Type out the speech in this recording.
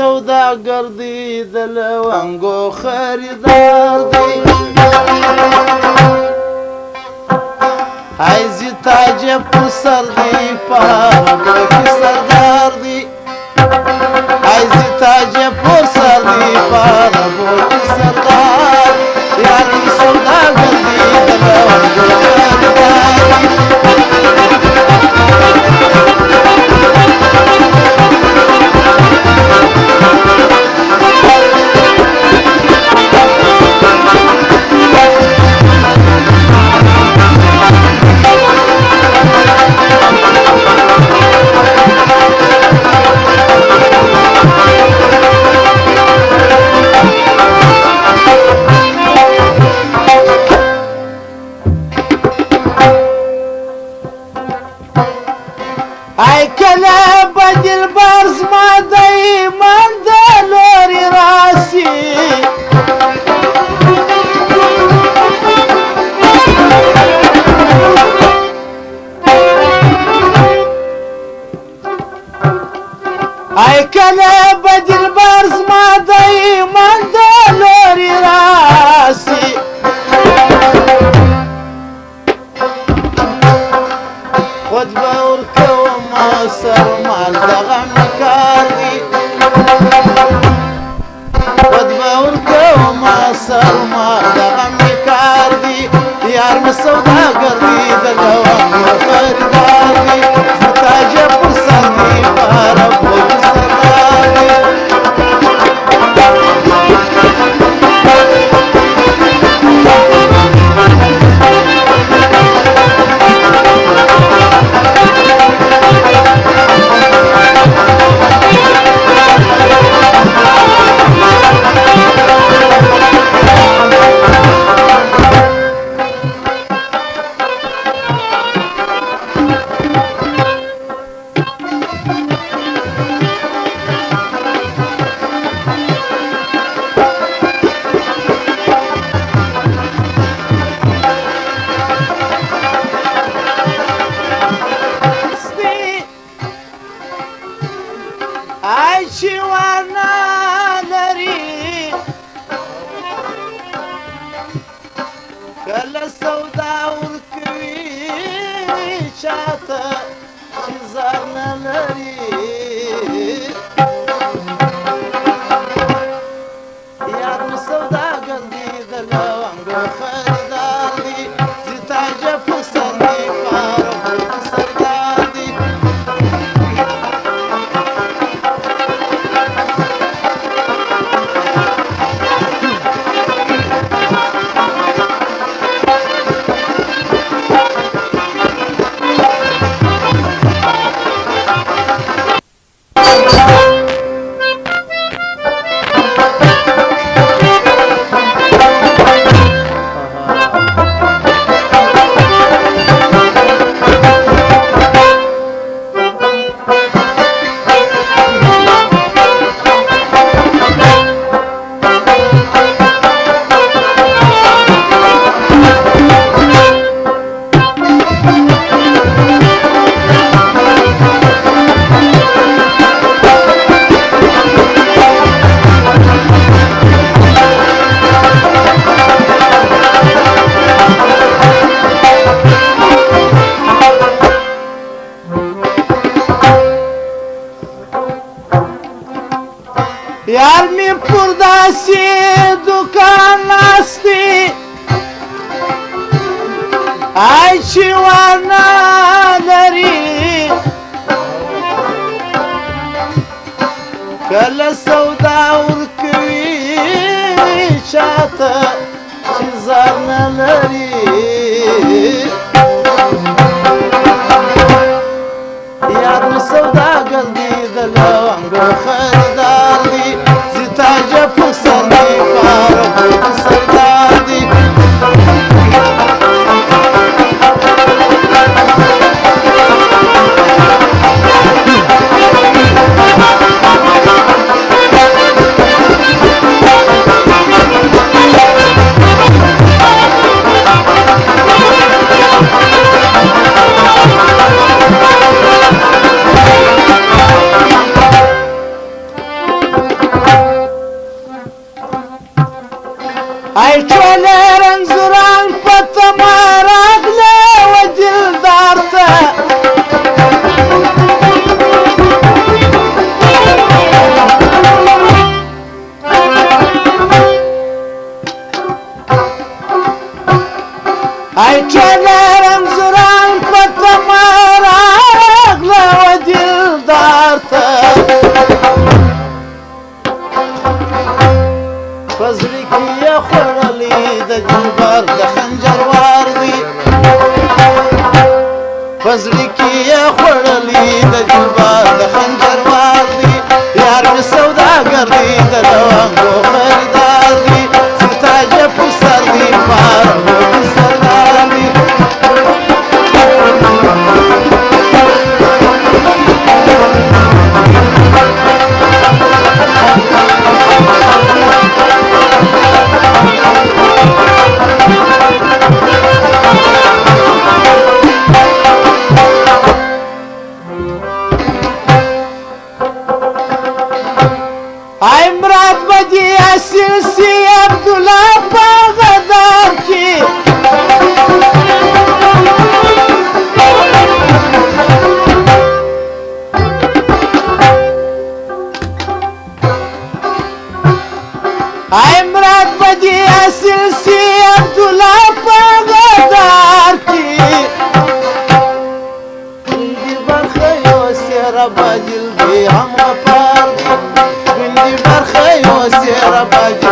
سوداګر دی د لونګو خریدار دی عايزي تاج په سر دی پاغو کې سردار دی عايزي تاج په سر دی پاغو کې سردار یار سوداګر دی د لونګو خریدار دی ای کله بدل برز ما دی من د لوري راسي ای کله بدل برز ما دی من د لوري راسي خود باور کوم سر مال دغه کار دی خود باور کوم سر مال دغه کار دی یار مې سوداګر دی د لونګو خریدار دی تاج په سر دی پاغو کې سردار دی ای چې ونه لري کله سودا ورکوي چاته چې ځان نه لري یار مې سوداګر دی د لونګو خریدار دی زه تاج په سر دی پاغو کې سردار دی یار می پر داسې دکان ناستی ای چې ونه لري کله سودا ورکوي چاته چې ځان نه لري یار مې سوداګر دی د لونګو خریدار دی زه تاج په سر دی پاغو کې سردار دی دار ته فزړه کې یې خوړلې د جلبار د خنجر وار دی فزړه کې یې خوړلې د جلبار د خنجر وار دی یار مې سوداګر دی د لونګو خریدار دی سرتاج په سر دی پاره سردار دی عمرات بدی اصل سی عبدالله باغدار کی عمرات بدی اصل سی عبدالله باغدار کی بندی برخیو سیرا باجل بھی ہم پار بندی برخیو سیرا باجل